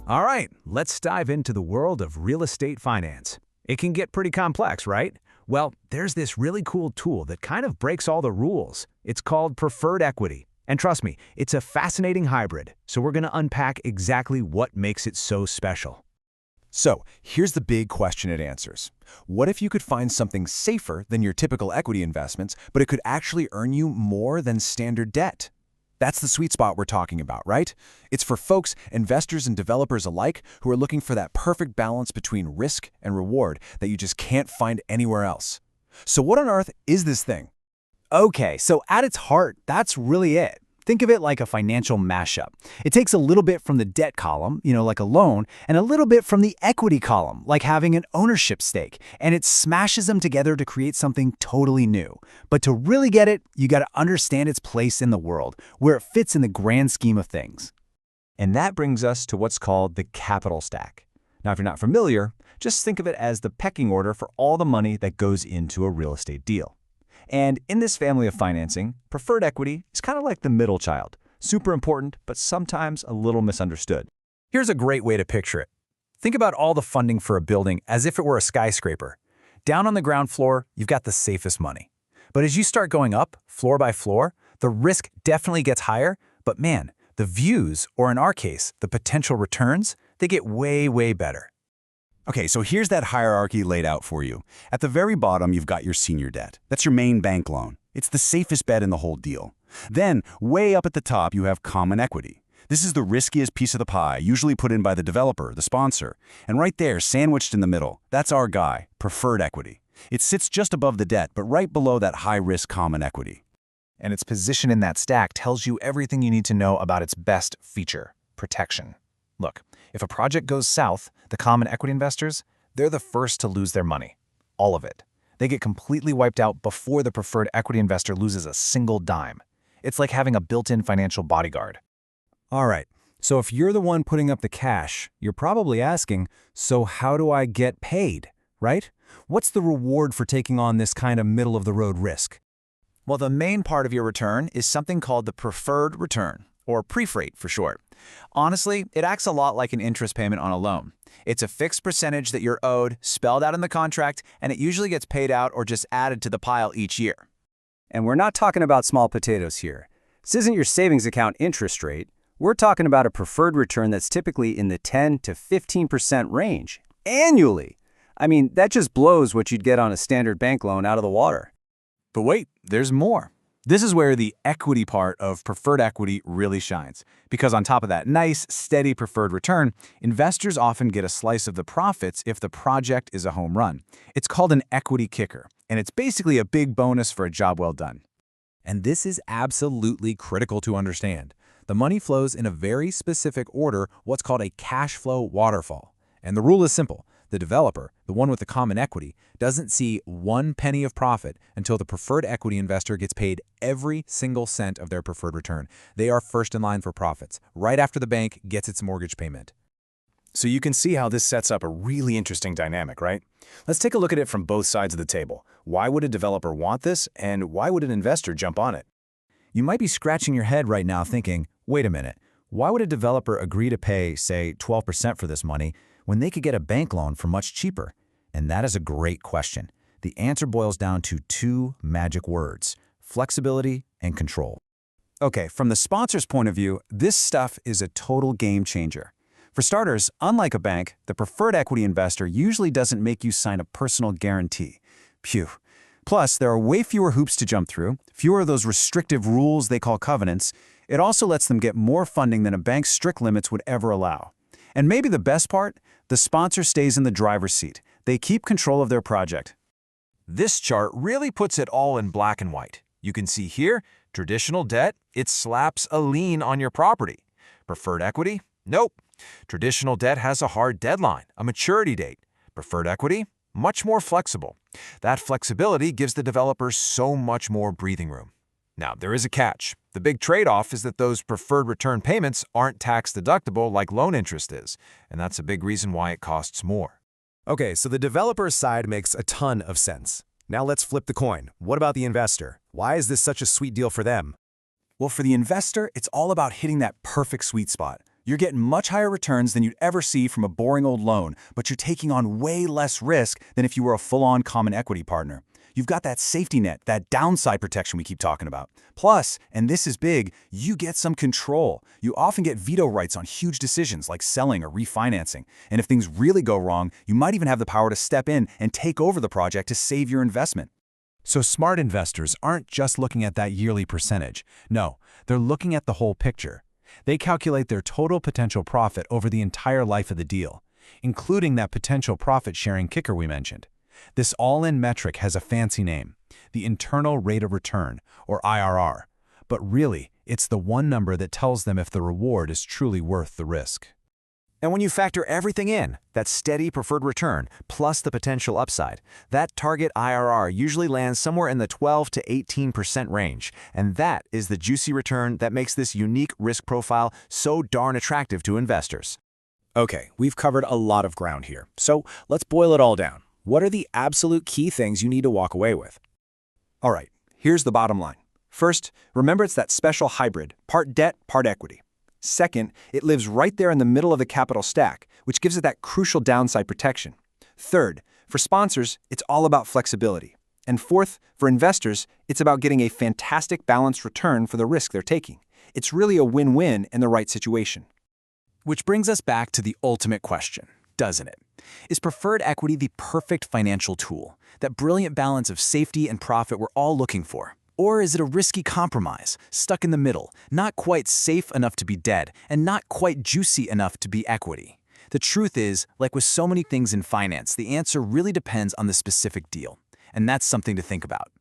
All right, let's dive into the world of real estate finance. It can get pretty complex, right? Well, there's this really cool tool that kind of breaks all the rules. It's called preferred equity. And trust me, it's a fascinating hybrid. So we're going to unpack exactly what makes it so special. So, here's the big question it answers. What if you could find something safer than your typical equity investments, but it could actually earn you more than standard debt? That's the sweet spot we're talking about, right? It's for folks, investors and developers alike, who are looking for that perfect balance between risk and reward that you just can't find anywhere else. So what on earth is this thing? Okay, so at its heart, that's really it. Think of it like a financial mashup. It takes a little bit from the debt column, like a loan, and a little bit from the equity column, like having an ownership stake, and it smashes them together to create something totally new. But to really get it, you got to understand its place in the world, where it fits in the grand scheme of things. And that brings us to what's called the capital stack. Now, if you're not familiar, just think of it as the pecking order for all the money that goes into a real estate deal. And in this family of financing, preferred equity is kind of like the middle child, super important, but sometimes a little misunderstood. Here's a great way to picture it. Think about all the funding for a building as if it were a skyscraper. Down on the ground floor, you've got the safest money. But as you start going up, floor by floor, the risk definitely gets higher, but man, the views, or in our case, the potential returns, they get way, way better. Okay, so here's that hierarchy laid out for you. At the very bottom, you've got your senior debt. That's your main bank loan. It's the safest bet in the whole deal. Then, way up at the top, you have common equity. This is the riskiest piece of the pie, usually put in by the developer, the sponsor. And right there, sandwiched in the middle, that's our guy, preferred equity. It sits just above the debt, but right below that high-risk common equity. And its position in that stack tells you everything you need to know about its best feature, protection. Look, if a project goes south, the common equity investors, they're the first to lose their money. All of it. They get completely wiped out before the preferred equity investor loses a single dime. It's like having a built-in financial bodyguard. All right, so if you're the one putting up the cash, you're probably asking, so how do I get paid, right? What's the reward for taking on this kind of middle-of-the-road risk? Well, the main part of your return is something called the preferred return, or pref rate for short. Honestly, it acts a lot like an interest payment on a loan. It's a fixed percentage that you're owed, spelled out in the contract, and it usually gets paid out or just added to the pile each year. And we're not talking about small potatoes here. This isn't your savings account interest rate. We're talking about a preferred return that's typically in the 10 to 15% range, annually. I mean, that just blows what you'd get on a standard bank loan out of the water. But wait, there's more. This is where the equity part of preferred equity really shines. Because on top of that nice, steady preferred return, investors often get a slice of the profits if the project is a home run. It's called an equity kicker, and it's basically a big bonus for a job well done. And this is absolutely critical to understand. The money flows in a very specific order, what's called a cash flow waterfall. And the rule is simple. The developer, the one with the common equity, doesn't see 1 penny of profit until the preferred equity investor gets paid every single cent of their preferred return. They are first in line for profits, right after the bank gets its mortgage payment. So you can see how this sets up a really interesting dynamic, right? Let's take a look at it from both sides of the table. Why would a developer want this, and why would an investor jump on it? You might be scratching your head right now thinking, wait a minute, why would a developer agree to pay, say, 12% for this money when they could get a bank loan for much cheaper? And that is a great question. The answer boils down to 2 magic words: flexibility and control. Okay, from the sponsor's point of view, this stuff is a total game changer. For starters, unlike a bank, the preferred equity investor usually doesn't make you sign a personal guarantee. Phew. Plus, there are way fewer hoops to jump through, fewer of those restrictive rules they call covenants. It also lets them get more funding than a bank's strict limits would ever allow. And maybe the best part, the sponsor stays in the driver's seat. They keep control of their project. This chart really puts it all in black and white. You can see here, traditional debt, it slaps a lien on your property. Preferred equity? Nope. Traditional debt has a hard deadline, a maturity date. Preferred equity? Much more flexible. That flexibility gives the developers so much more breathing room. Now, there is a catch. The big trade-off is that those preferred return payments aren't tax-deductible like loan interest is, and that's a big reason why it costs more. Okay, so the developer's side makes a ton of sense. Now let's flip the coin. What about the investor? Why is this such a sweet deal for them? Well, for the investor, it's all about hitting that perfect sweet spot. You're getting much higher returns than you'd ever see from a boring old loan, but you're taking on way less risk than if you were a full-on common equity partner. You've got that safety net, that downside protection we keep talking about. Plus, and this is big, you get some control. You often get veto rights on huge decisions like selling or refinancing. And if things really go wrong, you might even have the power to step in and take over the project to save your investment. So smart investors aren't just looking at that yearly percentage. No, they're looking at the whole picture. They calculate their total potential profit over the entire life of the deal, including that potential profit-sharing kicker we mentioned. This all-in metric has a fancy name, the internal rate of return, or IRR. But really, it's the one number that tells them if the reward is truly worth the risk. And when you factor everything in, that steady preferred return plus the potential upside, that target IRR usually lands somewhere in the 12 to 18% range. And that is the juicy return that makes this unique risk profile so darn attractive to investors. Okay, we've covered a lot of ground here. So let's boil it all down. What are the absolute key things you need to walk away with? All right, here's the bottom line. First, remember it's that special hybrid, part debt, part equity. Second, it lives right there in the middle of the capital stack, which gives it that crucial downside protection. Third, for sponsors, it's all about flexibility. And fourth, for investors, it's about getting a fantastic balanced return for the risk they're taking. It's really a win-win in the right situation. Which brings us back to the ultimate question, doesn't it? Is preferred equity the perfect financial tool, that brilliant balance of safety and profit we're all looking for? Or is it a risky compromise, stuck in the middle, not quite safe enough to be dead, and not quite juicy enough to be equity? The truth is, like with so many things in finance, the answer really depends on the specific deal. And that's something to think about.